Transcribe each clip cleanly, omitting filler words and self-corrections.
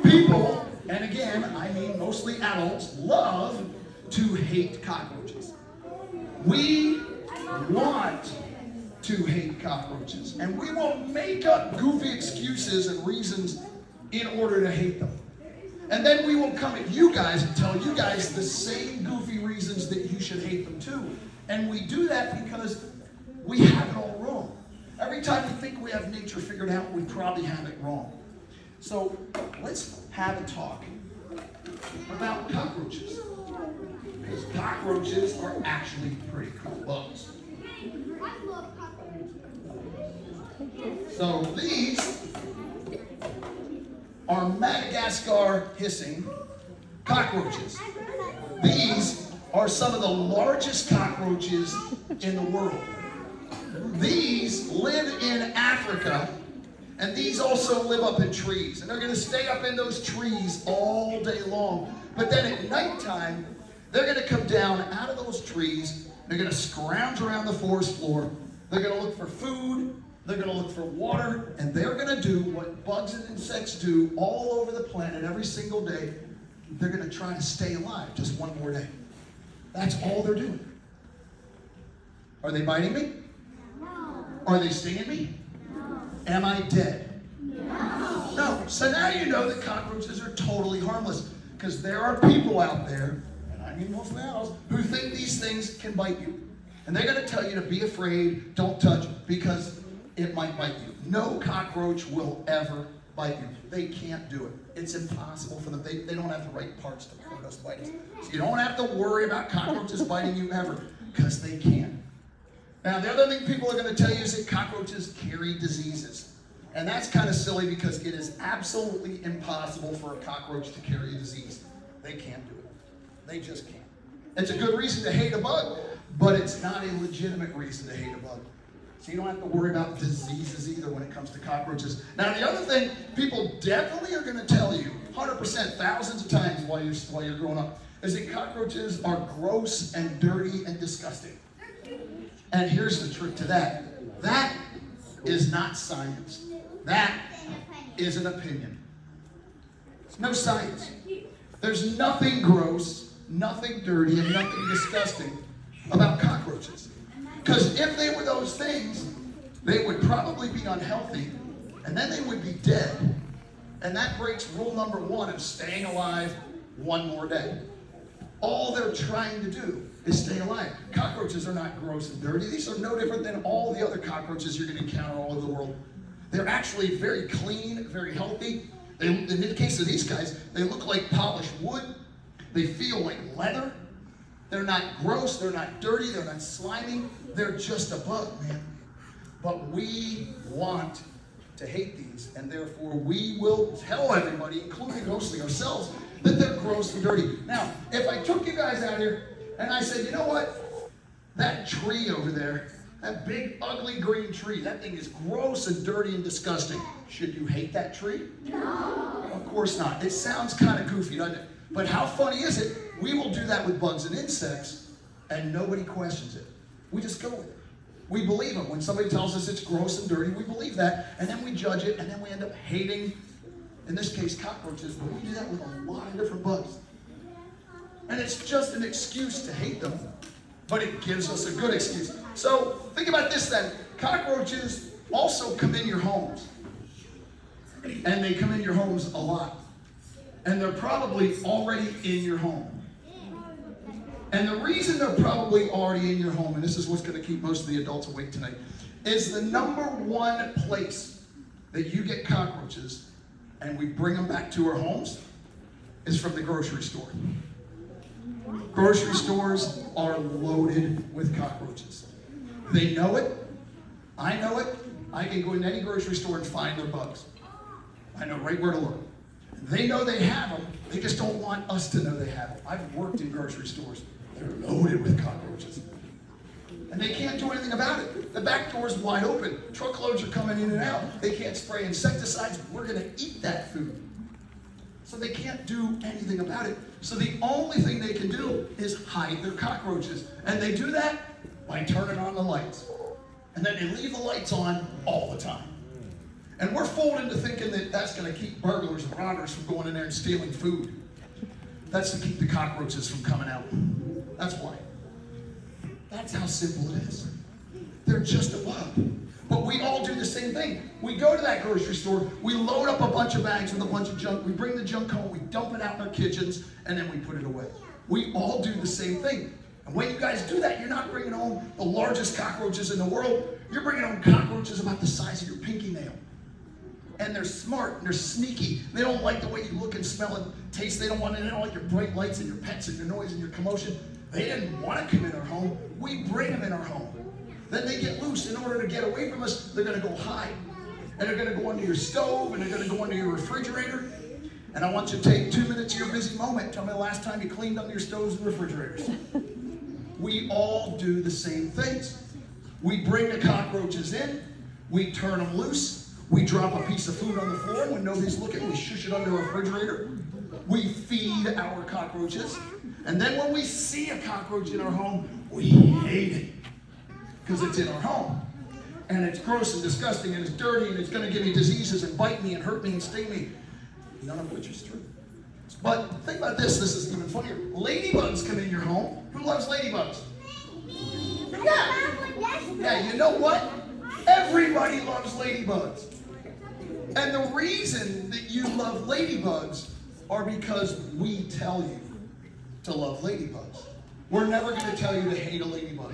People, and again, I mean mostly adults, love to hate cockroaches. We want to hate cockroaches, and we will make up goofy excuses and reasons in order to hate them. And then we will come at you guys and tell you guys the same goofy reasons that you should hate them too. And we do that because we have it all wrong. Every time we think we have nature figured out, we probably have it wrong. So let's have a talk about cockroaches. Because cockroaches are actually pretty cool bugs. So these are Madagascar hissing cockroaches. These are some of the largest cockroaches in the world. These live in Africa, and these also live up in trees. And they're going to stay up in those trees all day long. But then at nighttime, they're going to come down out of those trees. They're going to scrounge around the forest floor. They're going to look for food. They're going to look for water. And they're going to do what bugs and insects do all over the planet every single day. They're going to try to stay alive just one more day. That's all they're doing. Are they biting me? No. Are they stinging me? No. Am I dead? No. No. So now you know that cockroaches are totally harmless. Because there are people out there, and I mean mostly adults, who think these things can bite you. And they're going to tell you to be afraid, don't touch, because it might bite you. No cockroach will ever bite you. They can't do it. It's impossible for them. They don't have the right parts to hurt us, bite us. So you don't have to worry about cockroaches biting you ever, because they can't. Now, the other thing people are going to tell you is that cockroaches carry diseases. And that's kind of silly because it is absolutely impossible for a cockroach to carry a disease. They can't do it. They just can't. It's a good reason to hate a bug, but it's not a legitimate reason to hate a bug. So you don't have to worry about diseases either when it comes to cockroaches. Now, the other thing people definitely are going to tell you, 100%, thousands of times while you're growing up, is that cockroaches are gross and dirty and disgusting. And here's the trick to that. That is not science. That is an opinion. It's no science. There's nothing gross, nothing dirty, and nothing disgusting about cockroaches. Because if they were those things, they would probably be unhealthy, and then they would be dead. And that breaks rule number 1 of staying alive one more day. All they're trying to do is stay alive. Cockroaches are not gross and dirty. These are no different than all the other cockroaches you're going to encounter all over the world. They're actually very clean, very healthy. In the case of these guys, they look like polished wood. They feel like leather. They're not gross, they're not dirty, they're not slimy. They're just a bug, man. But we want to hate these, and therefore we will tell everybody, including mostly ourselves, that they're gross and dirty. Now, if I took you guys out here and I said, you know what? That tree over there, that big, ugly green tree, that thing is gross and dirty and disgusting. Should you hate that tree? No. Of course not. It sounds kind of goofy, doesn't it? But how funny is it? We will do that with bugs and insects, and nobody questions it. We just go with it. We believe them. When somebody tells us it's gross and dirty, we believe that, and then we judge it, and then we end up hating, in this case, cockroaches, but we do that with a lot of different bugs. And it's just an excuse to hate them, but it gives us a good excuse. So think about this then. Cockroaches also come in your homes, and they come in your homes a lot. And they're probably already in your home. And the reason they're probably already in your home, and this is what's going to keep most of the adults awake tonight, is the number 1 place that you get cockroaches, and we bring them back to our homes, is from the grocery store. Grocery stores are loaded with cockroaches. They know it. I know it. I can go in any grocery store and find their bugs. I know right where to look. They know they have them. They just don't want us to know they have them. I've worked in grocery stores. They're loaded with cockroaches. And they can't do anything about it. The back door's wide open. Truckloads are coming in and out. They can't spray insecticides. We're going to eat that food. So they can't do anything about it. So the only thing they can do is hide their cockroaches. And they do that by turning on the lights. And then they leave the lights on all the time. And we're fooled into thinking that that's going to keep burglars and robbers from going in there and stealing food. That's to keep the cockroaches from coming out. That's why. That's how simple it is. They're just a bug. But we all do the same thing. We go to that grocery store, we load up a bunch of bags with a bunch of junk, we bring the junk home, we dump it out in our kitchens, and then we put it away. We all do the same thing. And when you guys do that, you're not bringing home the largest cockroaches in the world. You're bringing home cockroaches about the size of your pinky nail. And they're smart, and they're sneaky. They don't like the way you look and smell and taste. They don't like your bright lights and your pets and your noise and your commotion. They didn't want to come in our home. We bring them in our home. Then they get loose. In order to get away from us, they're going to go hide. And they're going to go under your stove, and they're going to go under your refrigerator. And I want you to take 2 minutes of your busy moment. Tell me the last time you cleaned under your stoves and refrigerators. We all do the same things. We bring the cockroaches in. We turn them loose. We drop a piece of food on the floor. When nobody's looking, we shush it under a refrigerator. We feed our cockroaches. And then when we see a cockroach in our home, we hate it. Because it's in our home. And it's gross and disgusting and it's dirty and it's going to give me diseases and bite me and hurt me and sting me. None of which is true. But think about this. This is even funnier. Ladybugs come in your home. Who loves ladybugs? Yeah, you know what? Everybody loves ladybugs. And the reason that you love ladybugs are because we tell you to love ladybugs. We're never going to tell you to hate a ladybug.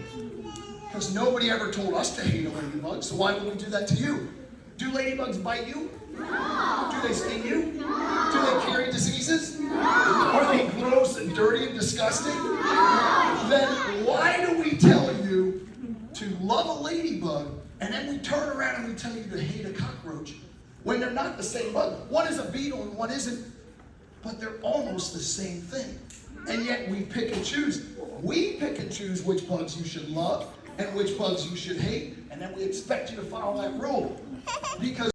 Because nobody ever told us to hate a ladybug, so why would we do that to you? Do ladybugs bite you? No. Do they sting you? No. Do they carry diseases? No. Are they gross and dirty and disgusting? No. Then why do we tell you to love a ladybug, and then we turn around and we tell you to hate a cockroach, when they're not the same bug? One is a beetle and one isn't, but they're almost the same thing. And yet we pick and choose. We pick and choose which bugs you should love and which bugs you should hate, and then we expect you to follow that rule. Because